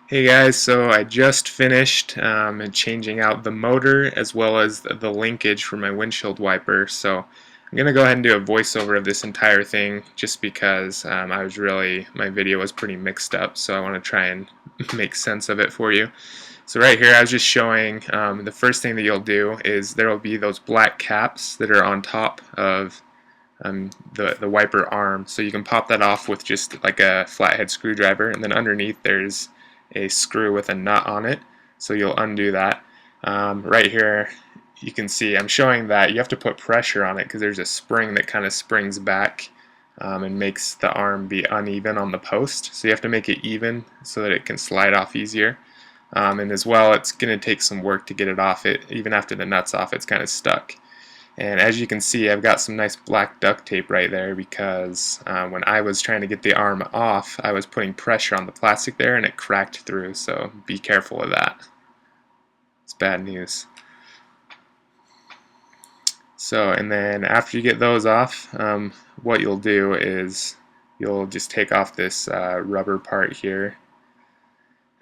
Hey guys, so I just finished changing out the motor as well as the linkage for my windshield wiper. So I'm going to go ahead and do a voiceover of this entire thing just because my video was pretty mixed up, so I want to try and make sense of it for you. So right here I was just showing the first thing that you'll do is there will be those black caps that are on top of the wiper arm. So you can pop that off with just like a flathead screwdriver, and then underneath there's a screw with a nut on it, so you'll undo that. Right here you can see I'm showing that you have to put pressure on it because there's a spring that kind of springs back and makes the arm be uneven on the post, so you have to make it even so that it can slide off easier. And as well, it's going to take some work to get it off. It even after the nut's off, it's kind of stuck. And as you can see, I've got some nice black duct tape right there because when I was trying to get the arm off, I was putting pressure on the plastic there and it cracked through, so be careful of that. It's bad news. So, and then after you get those off, what you'll do is you'll just take off this rubber part here.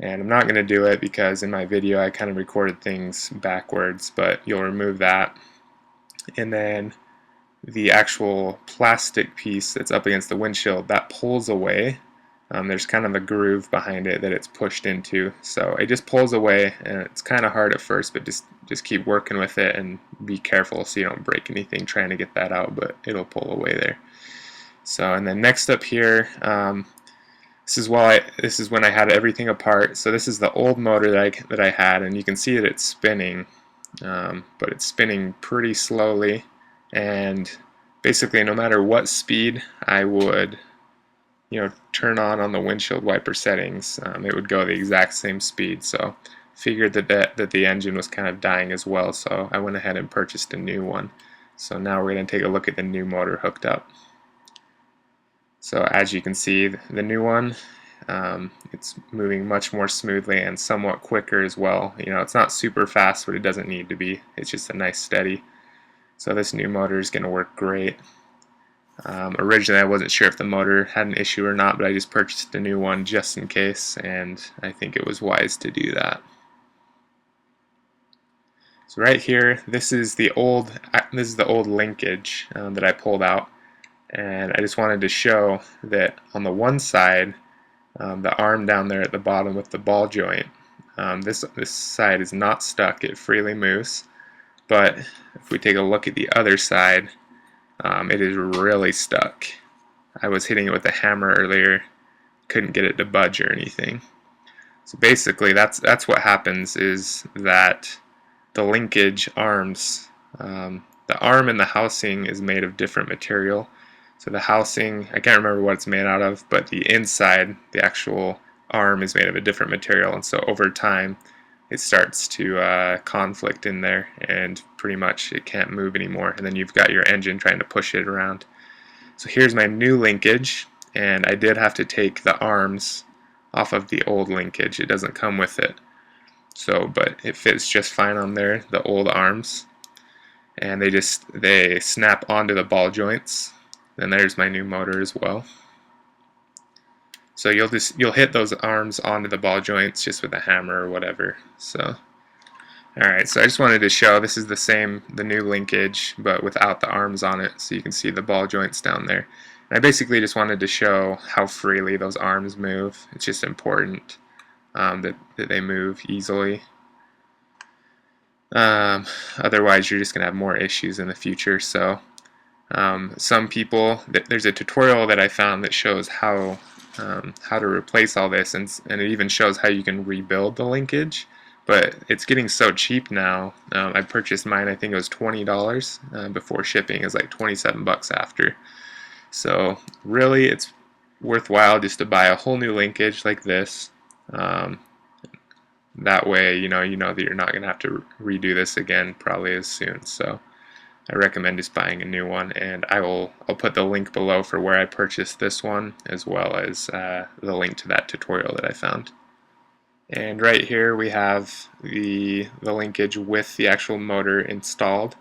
And I'm not going to do it because in my video I kind of recorded things backwards, but you'll remove that. And then the actual plastic piece that's up against the windshield, that pulls away. There's kind of a groove behind it that it's pushed into, so it just pulls away, and it's kind of hard at first, but just keep working with it and be careful so you don't break anything trying to get that out, but it'll pull away there. So, and then next up here, this is when I had everything apart. So this is the old motor that I had, and you can see that it's spinning. But it's spinning pretty slowly, and basically no matter what speed I would turn on the windshield wiper settings, it would go the exact same speed. So figured that the engine was kind of dying as well, so I went ahead and purchased a new one. So now we're going to take a look at the new motor hooked up. So as you can see, the new one, it's moving much more smoothly and somewhat quicker as well. It's not super fast, but it doesn't need to be. It's just a nice steady. So this new motor is going to work great. Originally I wasn't sure if the motor had an issue or not, but I just purchased a new one just in case, and I think it was wise to do that. So right here, this is the old linkage that I pulled out, and I just wanted to show that on the one side, the arm down there at the bottom with the ball joint, this side is not stuck, it freely moves. But if we take a look at the other side, it is really stuck. I was hitting it with a hammer earlier, couldn't get it to budge or anything. So basically that's what happens, is that the linkage arms, the arm and the housing is made of different material. So the housing, I can't remember what it's made out of, but the inside, the actual arm, is made of a different material, and so over time it starts to conflict in there, and pretty much it can't move anymore, and then you've got your engine trying to push it around. So here's my new linkage, and I did have to take the arms off of the old linkage. It doesn't come with it, so but it fits just fine on there, the old arms, and they snap onto the ball joints. And there's my new motor as well. So you'll hit those arms onto the ball joints just with a hammer or whatever. So alright, so I just wanted to show this is the new linkage, but without the arms on it, so you can see the ball joints down there. And I basically just wanted to show how freely those arms move. It's just important that they move easily. Otherwise you're just going to have more issues in the future. So some people, there's a tutorial that I found that shows how to replace all this, and it even shows how you can rebuild the linkage, but it's getting so cheap now. I purchased mine, I think it was $20 before shipping. It was like 27 bucks after. So really it's worthwhile just to buy a whole new linkage like this. That way you know that you're not going to have to redo this again probably as soon. So I recommend just buying a new one, and I'll put the link below for where I purchased this one, as well as the link to that tutorial that I found. And right here we have the linkage with the actual motor installed.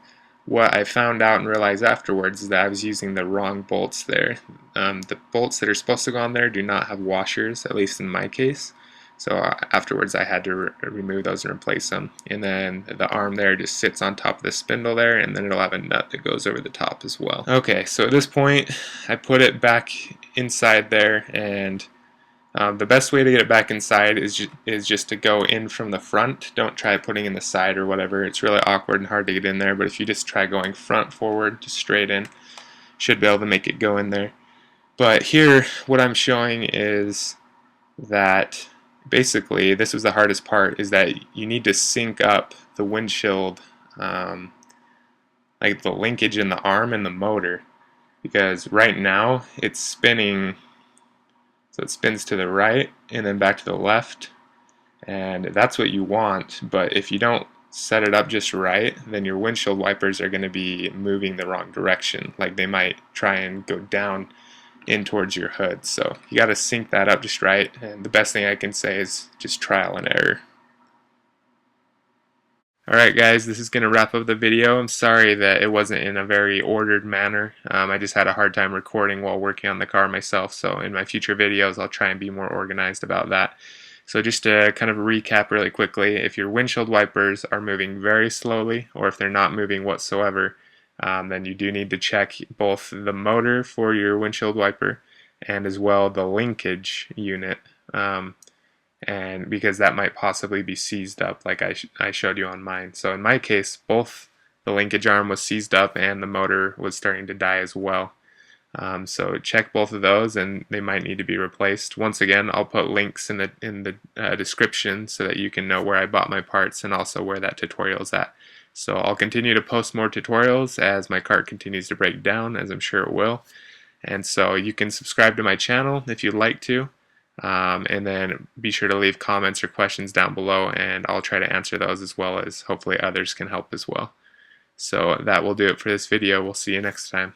What I found out and realized afterwards is that I was using the wrong bolts there. The bolts that are supposed to go on there do not have washers, at least in my case. So afterwards I had to remove those and replace them. And then the arm there just sits on top of the spindle there, and then it'll have a nut that goes over the top as well. Okay, so at this point I put it back inside there, and the best way to get it back inside is just to go in from the front. Don't try putting in the side or whatever. It's really awkward and hard to get in there, but if you just try going front forward, just straight in, should be able to make it go in there. But here, what I'm showing is that basically, this was the hardest part, is that you need to sync up the windshield, like the linkage in the arm and the motor, because right now it's spinning. So it spins to the right and then back to the left, and that's what you want. But if you don't set it up just right, then your windshield wipers are going to be moving the wrong direction. Like they might try and go down in towards your hood. So you got to sync that up just right, and the best thing I can say is just trial and error. Alright guys, this is going to wrap up the video. I'm sorry that it wasn't in a very ordered manner. I just had a hard time recording while working on the car myself, so in my future videos I'll try and be more organized about that. So just to kind of recap really quickly, if your windshield wipers are moving very slowly, or if they're not moving whatsoever, then you do need to check both the motor for your windshield wiper and as well the linkage unit. And because that might possibly be seized up like I showed you on mine. So in my case, both the linkage arm was seized up and the motor was starting to die as well. So check both of those, and they might need to be replaced. Once again, I'll put links in the description so that you can know where I bought my parts and also where that tutorial is at. So I'll continue to post more tutorials as my car continues to break down, as I'm sure it will. And so you can subscribe to my channel if you'd like to. And then be sure to leave comments or questions down below, and I'll try to answer those, as well as hopefully others can help as well. So that will do it for this video. We'll see you next time.